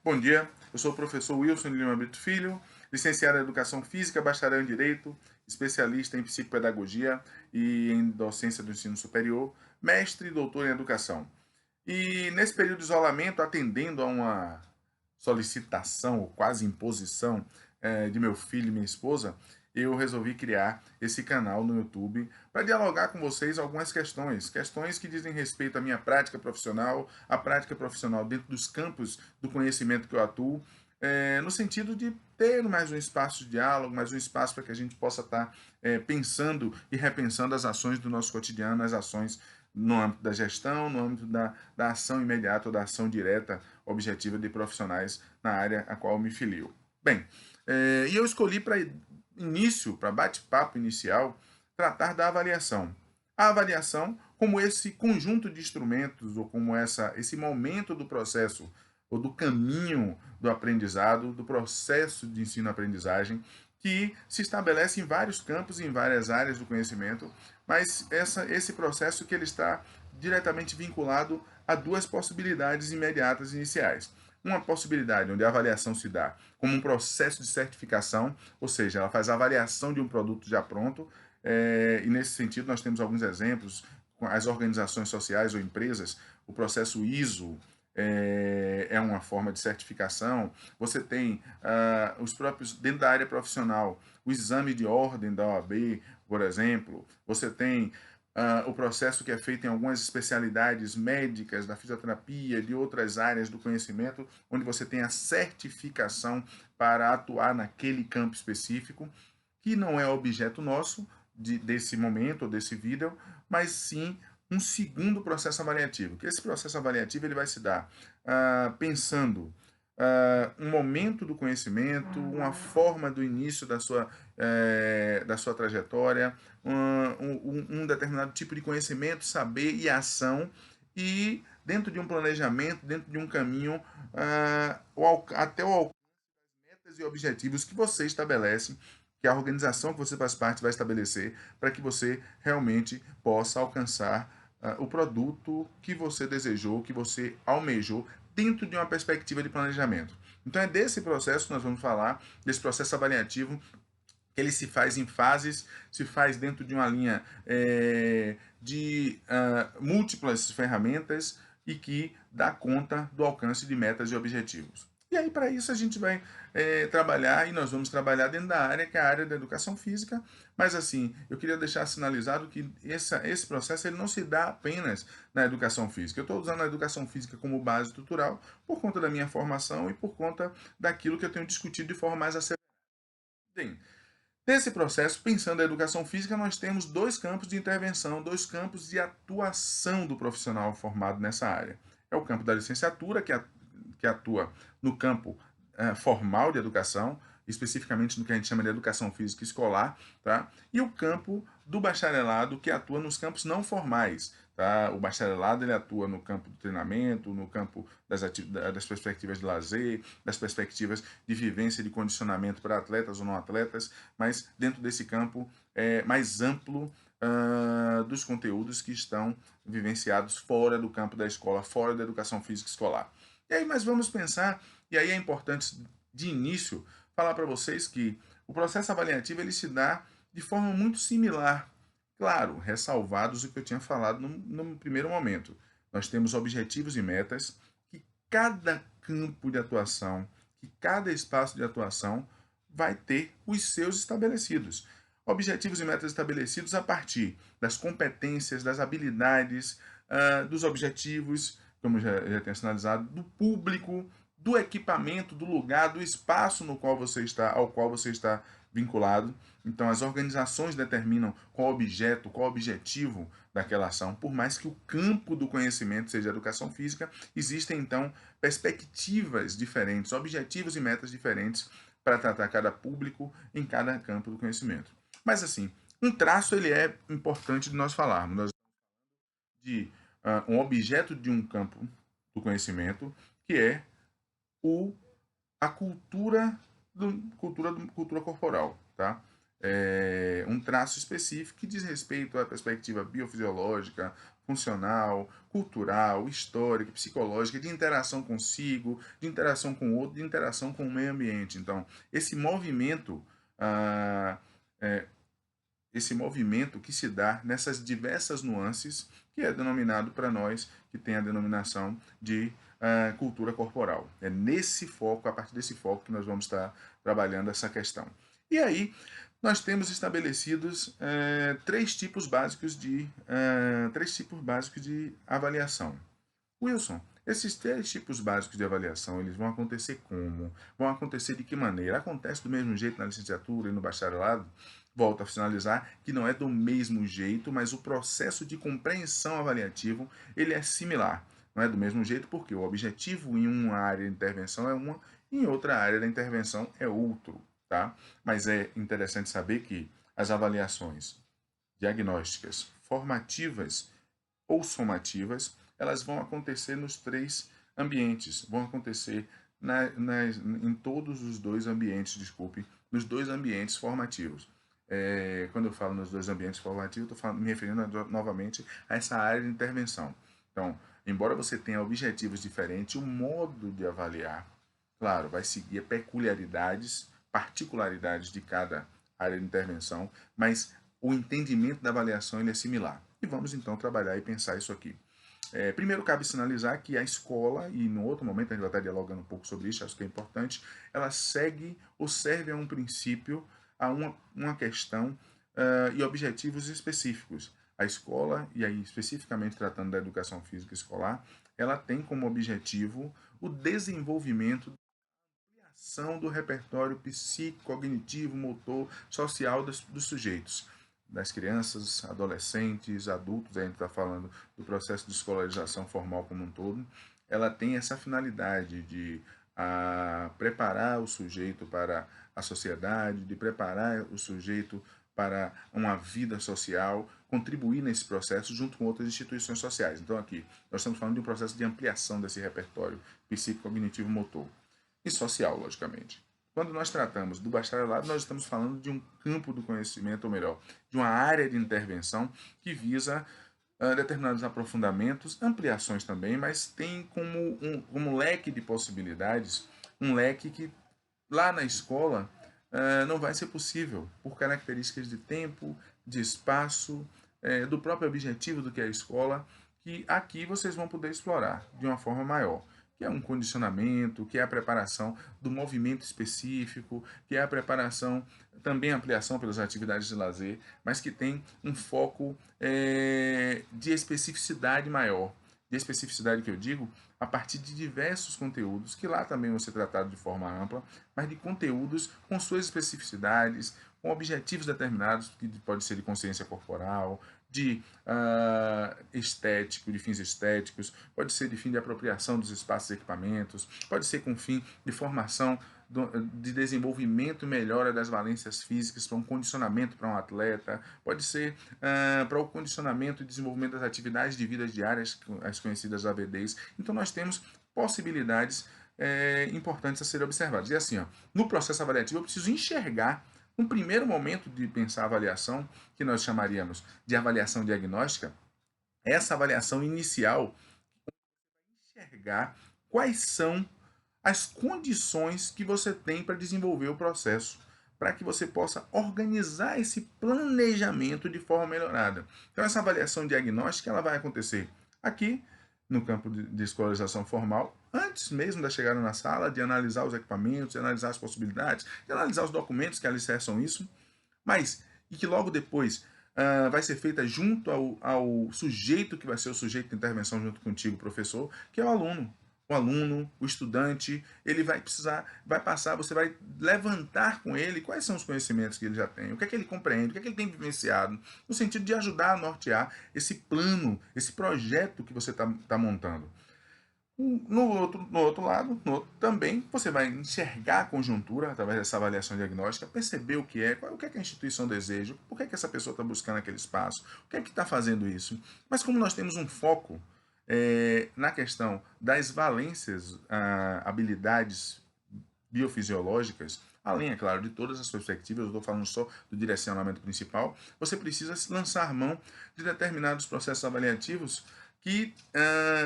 Bom dia, eu sou o professor Wilson de Lima Brito Filho, licenciado em Educação Física, bacharel em Direito, especialista em Psicopedagogia e em Docência do Ensino Superior, mestre e doutor em Educação. E nesse período de isolamento, atendendo a uma solicitação, ou quase imposição, de meu filho e minha esposa, eu resolvi criar esse canal no YouTube para dialogar com vocês algumas questões que dizem respeito à minha prática profissional, à prática profissional dentro dos campos do conhecimento que eu atuo, no sentido de ter mais um espaço de diálogo, mais um espaço para que a gente possa estar pensando e repensando as ações do nosso cotidiano, as ações no âmbito da gestão, no âmbito da ação imediata ou da ação direta objetiva de profissionais na área a qual eu me filio. Bem, e eu escolhi para início, para bate-papo inicial, tratar da avaliação. A avaliação como esse conjunto de instrumentos ou como esse momento do processo ou do caminho do aprendizado, do processo de ensino-aprendizagem, que se estabelece em vários campos e em várias áreas do conhecimento, mas esse processo que ele está diretamente vinculado a duas possibilidades imediatas iniciais. Uma possibilidade onde a avaliação se dá como um processo de certificação, ou seja, ela faz a avaliação de um produto já pronto, e nesse sentido nós temos alguns exemplos, com as organizações sociais ou empresas, o processo ISO, é uma forma de certificação. Você tem os próprios, dentro da área profissional, o exame de ordem da OAB, por exemplo. Você tem o processo que é feito em algumas especialidades médicas, da fisioterapia, de outras áreas do conhecimento, onde você tem a certificação para atuar naquele campo específico, que não é objeto nosso desse momento ou desse vídeo, mas sim um segundo processo avaliativo. Que esse processo avaliativo ele vai se dar pensando um momento do conhecimento, uma forma do início da sua trajetória, um determinado tipo de conhecimento, saber e ação, e dentro de um planejamento, dentro de um caminho, até o alcance das metas e objetivos que você estabelece, que a organização que você faz parte vai estabelecer, para que você realmente possa alcançar o produto que você desejou, que você almejou, dentro de uma perspectiva de planejamento. Então é desse processo que nós vamos falar, desse processo avaliativo, que ele se faz em fases, se faz dentro de uma linha de múltiplas ferramentas e que dá conta do alcance de metas e objetivos. E aí, para isso, a gente vai trabalhar, e nós vamos trabalhar dentro da área, que é a área da educação física, mas assim, eu queria deixar sinalizado que esse processo ele não se dá apenas na educação física. Eu estou usando a educação física como base estrutural por conta da minha formação e por conta daquilo que eu tenho discutido de forma mais acelerada. Bem, nesse processo, pensando a educação física, nós temos dois campos de intervenção, dois campos de atuação do profissional formado nessa área. É o campo da licenciatura, que atua no campo formal de educação, especificamente no que a gente chama de educação física escolar, tá? E o campo do bacharelado, que atua nos campos não formais. Tá? O bacharelado ele atua no campo do treinamento, no campo das perspectivas de lazer, das perspectivas de vivência e de condicionamento para atletas ou não atletas, mas dentro desse campo mais amplo dos conteúdos que estão vivenciados fora do campo da escola, fora da educação física escolar. E aí, mas vamos pensar, e aí é importante de início falar para vocês que o processo avaliativo ele se dá de forma muito similar. Claro, ressalvados o que eu tinha falado no primeiro momento. Nós temos objetivos e metas que cada campo de atuação, que cada espaço de atuação vai ter os seus estabelecidos. Objetivos e metas estabelecidos a partir das competências, das habilidades, dos objetivos, como já tenho sinalizado, do público, do equipamento, do lugar, do espaço no qual você está, ao qual você está vinculado. Então, as organizações determinam qual objeto, qual objetivo daquela ação. Por mais que o campo do conhecimento seja educação física, existem então perspectivas diferentes, objetivos e metas diferentes para tratar cada público em cada campo do conhecimento. Mas assim, um traço ele é importante de nós falarmos. Nós de um objeto de um campo do conhecimento, que é o, a cultura corporal, tá? Um traço específico que diz respeito à perspectiva biofisiológica, funcional, cultural, histórica, psicológica, de interação consigo, de interação com o outro, de interação com o meio ambiente. Então, esse movimento, ah, é, esse movimento que se dá nessas diversas nuances, que é denominado para nós, que tem a denominação de cultura corporal. É nesse foco, a partir desse foco, que nós vamos estar trabalhando essa questão. E aí, nós temos estabelecidos três tipos básicos de avaliação. Wilson, esses três tipos básicos de avaliação, eles vão acontecer como? Vão acontecer de que maneira? Acontece do mesmo jeito na licenciatura e no bacharelado? Volto a finalizar que não é do mesmo jeito, mas o processo de compreensão avaliativo, ele é similar. Não é do mesmo jeito porque o objetivo em uma área de intervenção é uma, em outra área da intervenção é outro, tá? Mas é interessante saber que as avaliações diagnósticas, formativas ou somativas, elas vão acontecer nos três ambientes, vão acontecer em todos os dois ambientes, desculpe, nos dois ambientes formativos. Quando eu falo nos dois ambientes formativos, estou me referindo novamente a essa área de intervenção. Então, embora você tenha objetivos diferentes, o modo de avaliar, claro, vai seguir peculiaridades, particularidades de cada área de intervenção, mas o entendimento da avaliação ele é similar. E vamos então trabalhar e pensar isso aqui. Primeiro, cabe sinalizar que a escola, e no outro momento a gente vai estar dialogando um pouco sobre isso, acho que é importante, ela segue ou serve a um princípio, a uma questão e objetivos específicos. A escola, e aí especificamente tratando da educação física escolar, ela tem como objetivo o desenvolvimento da ampliação do repertório psicocognitivo, motor, social dos sujeitos das crianças, adolescentes, adultos, a gente está falando do processo de escolarização formal como um todo, ela tem essa finalidade de preparar o sujeito para a sociedade, de preparar o sujeito para uma vida social, contribuir nesse processo junto com outras instituições sociais. Então aqui, nós estamos falando de um processo de ampliação desse repertório psicocognitivo motor e social, logicamente. Quando nós tratamos do bacharelado, nós estamos falando de um campo do conhecimento, ou melhor, de uma área de intervenção que visa determinados aprofundamentos, ampliações também, mas tem como leque de possibilidades, um leque que lá na escola não vai ser possível, por características de tempo, de espaço, do próprio objetivo do que é a escola, que aqui vocês vão poder explorar de uma forma maior, que é um condicionamento, que é a preparação do movimento específico, que é a preparação, também a ampliação pelas atividades de lazer, mas que tem um foco de especificidade maior. De especificidade que eu digo, a partir de diversos conteúdos, que lá também vão ser tratados de forma ampla, mas de conteúdos com suas especificidades, com objetivos determinados, que pode ser de consciência corporal, de estético, de fins estéticos, pode ser de fim de apropriação dos espaços e equipamentos, pode ser com fim de formação de desenvolvimento e melhora das valências físicas para um condicionamento para um atleta, pode ser para o condicionamento e desenvolvimento das atividades de vida diárias, as conhecidas ABDs. Então nós temos possibilidades importantes a serem observadas. E assim, ó, no processo avaliativo eu preciso enxergar um primeiro momento de pensar a avaliação, que nós chamaríamos de avaliação diagnóstica, essa avaliação inicial, enxergar quais são as condições que você tem para desenvolver o processo, para que você possa organizar esse planejamento de forma melhorada. Então, essa avaliação diagnóstica ela vai acontecer aqui, no campo de escolarização formal, antes mesmo da chegada na sala, de analisar os equipamentos, de analisar as possibilidades, de analisar os documentos que alicerçam isso, mas e que logo depois vai ser feita junto ao sujeito que vai ser o sujeito de intervenção junto contigo, professor, que é o aluno. O aluno, o estudante, ele vai precisar, vai passar, você vai levantar com ele quais são os conhecimentos que ele já tem, o que é que ele compreende, o que é que ele tem vivenciado, no sentido de ajudar a nortear esse plano, esse projeto que você está montando. No outro lado, também você vai enxergar a conjuntura através dessa avaliação diagnóstica, perceber o que é que a instituição deseja, por que é que essa pessoa está buscando aquele espaço, o que é que está fazendo isso. Mas como nós temos um foco na questão das valências, habilidades biofisiológicas, além, é claro, de todas as perspectivas, eu estou falando só do direcionamento principal, você precisa lançar mão de determinados processos avaliativos que,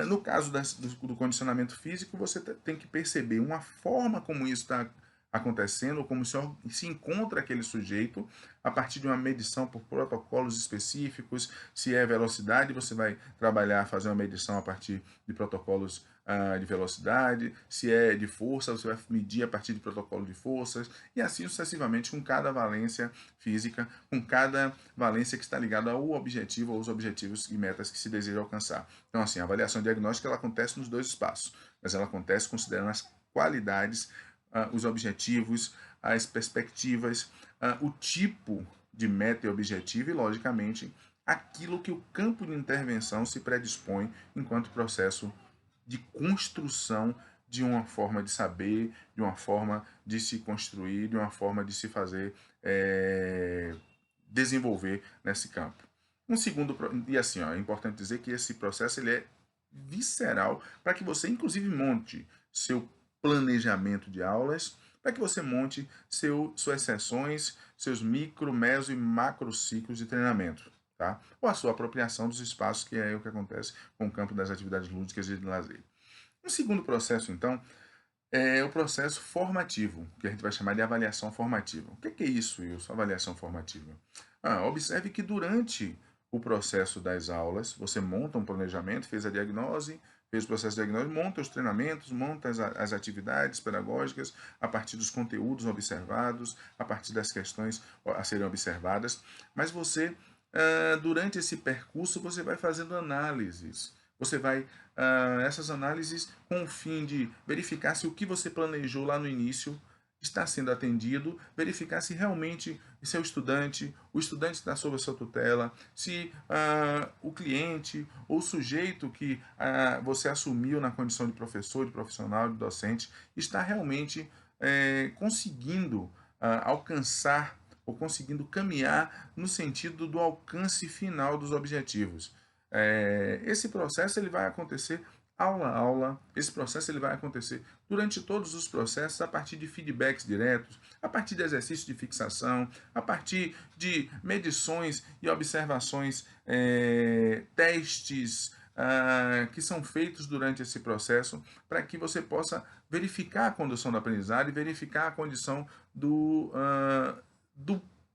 no caso do condicionamento físico, você tem que perceber uma forma como isso está acontecendo, ou como se encontra aquele sujeito, a partir de uma medição por protocolos específicos. Se é velocidade, você vai trabalhar, fazer uma medição a partir de protocolos de velocidade. Se é de força, você vai medir a partir de protocolo de forças, e assim sucessivamente com cada valência física, com cada valência que está ligada ao objetivo, aos objetivos e metas que se deseja alcançar. Então, assim, a avaliação diagnóstica ela acontece nos dois espaços, mas ela acontece considerando as qualidades, os objetivos, as perspectivas, o tipo de meta e objetivo e, logicamente, aquilo que o campo de intervenção se predispõe enquanto processo de construção de uma forma de saber, de uma forma de se construir, de uma forma de se fazer desenvolver nesse campo. Um segundo, e assim, ó, é importante dizer que esse processo ele é visceral para que você, inclusive, monte seu planejamento de aulas, para que você monte suas sessões, seus micro, meso e macro ciclos de treinamento, tá? Ou a sua apropriação dos espaços, que é o que acontece com o campo das atividades lúdicas e de lazer. Um segundo processo, então, é o processo formativo, que a gente vai chamar de avaliação formativa. O que é isso, Wilson? Avaliação formativa. Observe que durante o processo das aulas, você monta um planejamento, fez a diagnose, fez o processo de diagnose, monta os treinamentos, monta as atividades pedagógicas a partir dos conteúdos observados, a partir das questões a serem observadas, mas você, durante esse percurso, você vai fazendo análises. Você vai, essas análises com o fim de verificar se o que você planejou lá no início está sendo atendido, verificar se realmente o estudante está sob a sua tutela, se o cliente ou o sujeito que você assumiu na condição de professor, de profissional, de docente, está realmente conseguindo alcançar ou conseguindo caminhar no sentido do alcance final dos objetivos. Esse processo ele vai acontecer aula a aula, esse processo ele vai acontecer durante todos os processos, a partir de feedbacks diretos, a partir de exercícios de fixação, a partir de medições e observações, testes que são feitos durante esse processo, para que você possa verificar a condução da aprendizagem, verificar a condição do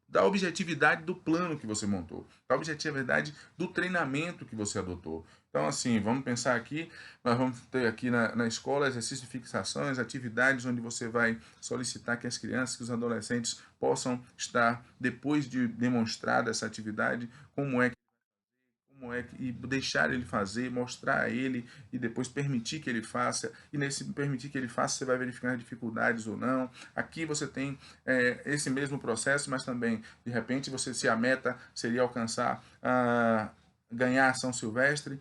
da objetividade do plano que você montou, da objetividade do treinamento que você adotou. Então, assim, vamos pensar aqui, nós vamos ter aqui na escola exercícios de fixações, atividades onde você vai solicitar que as crianças, que os adolescentes possam estar, depois de demonstrada essa atividade, e deixar ele fazer, mostrar a ele e depois permitir que ele faça, e nesse permitir que ele faça você vai verificar dificuldades ou não. Aqui você tem esse mesmo processo, mas também de repente se a meta seria alcançar ganhar a São Silvestre,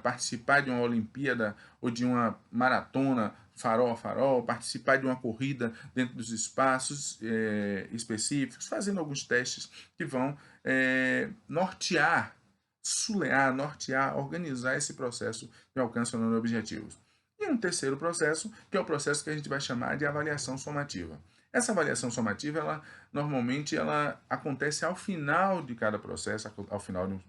participar de uma Olimpíada ou de uma maratona farol a farol, participar de uma corrida dentro dos espaços específicos, fazendo alguns testes que vão nortear, organizar esse processo de alcance de objetivos. E um terceiro processo, que é o processo que a gente vai chamar de avaliação somativa. Essa avaliação somativa, normalmente ela acontece ao final de cada processo, ao final de um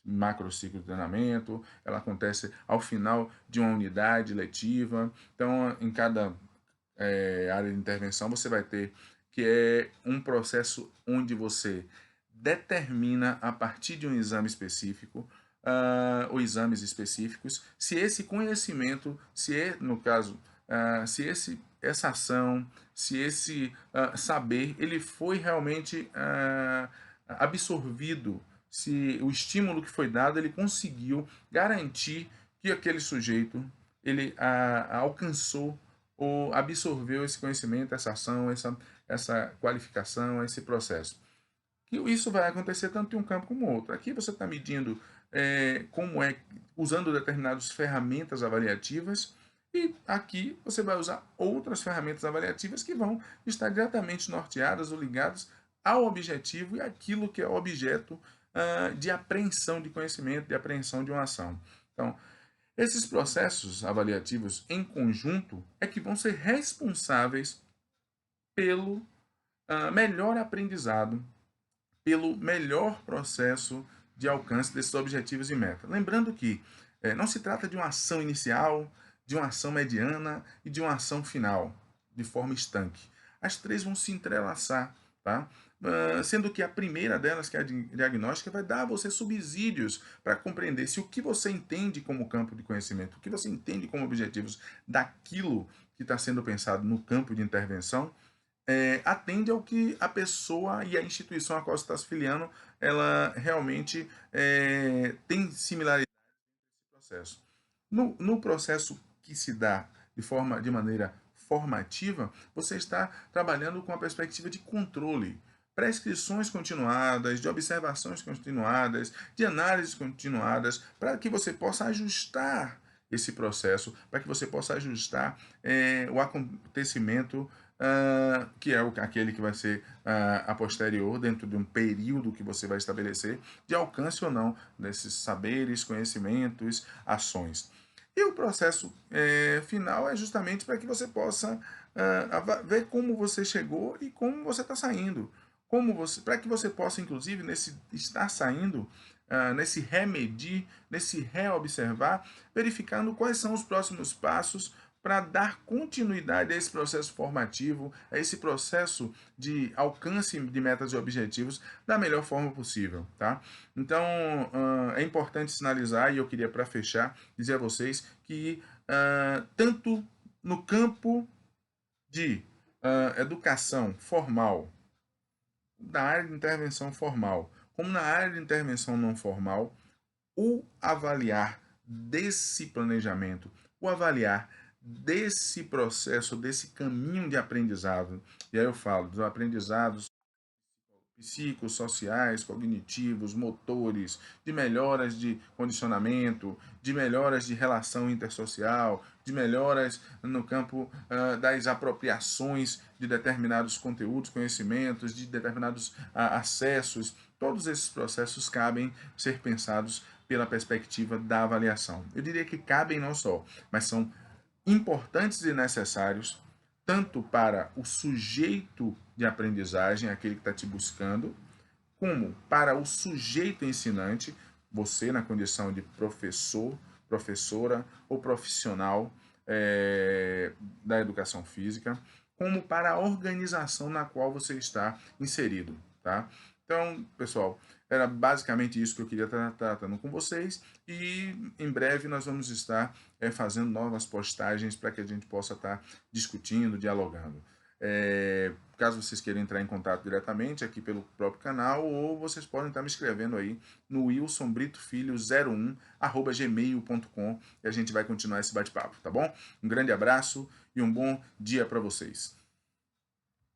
macro ciclo de treinamento, ela acontece ao final de uma unidade letiva. Então, em cada área de intervenção, você vai ter que é um processo onde você determina, a partir de um exame específico, ou exames específicos, se esse conhecimento, no caso, essa ação, se esse saber, ele foi realmente absorvido, se o estímulo que foi dado, ele conseguiu garantir que aquele sujeito, ele alcançou ou absorveu esse conhecimento, essa ação, essa qualificação, esse processo. E isso vai acontecer tanto em um campo como outro. Aqui você está medindo usando determinadas ferramentas avaliativas, e aqui você vai usar outras ferramentas avaliativas que vão estar diretamente norteadas ou ligadas ao objetivo e aquilo que é o objeto de apreensão de conhecimento, de apreensão de uma ação. Então, esses processos avaliativos em conjunto é que vão ser responsáveis pelo melhor aprendizado, pelo melhor processo de alcance desses objetivos e metas. Lembrando que não se trata de uma ação inicial, de uma ação mediana e de uma ação final, de forma estanque. As três vão se entrelaçar, tá? Sendo que a primeira delas, que é a diagnóstica, vai dar a você subsídios para compreender se o que você entende como campo de conhecimento, o que você entende como objetivos daquilo que está sendo pensado no campo de intervenção, atende ao que a pessoa e a instituição a qual você está se filiando, ela realmente tem similaridade nesse processo. No processo que se dá de maneira formativa, você está trabalhando com a perspectiva de controle, prescrições continuadas, de observações continuadas, de análises continuadas, para que você possa ajustar esse processo, para que você possa ajustar o acontecimento que é aquele que vai ser a posterior, dentro de um período que você vai estabelecer, de alcance ou não desses saberes, conhecimentos, ações. E o processo final é justamente para que você possa ver como você chegou e como você está saindo. Para que você possa, inclusive, nesse estar saindo, nesse remedir, nesse reobservar, verificando quais são os próximos passos para dar continuidade a esse processo formativo, a esse processo de alcance de metas e objetivos da melhor forma possível, tá? Então, é importante sinalizar, e eu queria, para fechar, dizer a vocês que tanto no campo de educação formal, da área de intervenção formal, como na área de intervenção não formal, o avaliar desse planejamento, o avaliar desse processo, desse caminho de aprendizado, e aí eu falo dos aprendizados psicossociais, cognitivos, motores, de melhoras de condicionamento, de melhoras de relação intersocial, de melhoras no campo das apropriações de determinados conteúdos, conhecimentos, de determinados acessos. Todos esses processos cabem ser pensados pela perspectiva da avaliação. Eu diria que cabem não só, mas são importantes e necessários tanto para o sujeito de aprendizagem, aquele que está te buscando, como para o sujeito ensinante, você na condição de professor, professora ou profissional da educação física, como para a organização na qual você está inserido, tá? Então, pessoal, era basicamente isso que eu queria estar tratando com vocês e em breve nós vamos estar fazendo novas postagens para que a gente possa estar discutindo, dialogando. Caso vocês queiram entrar em contato diretamente aqui pelo próprio canal, ou vocês podem estar me escrevendo aí no wilsonbritofilho01@gmail.com e a gente vai continuar esse bate-papo, tá bom? Um grande abraço e um bom dia para vocês.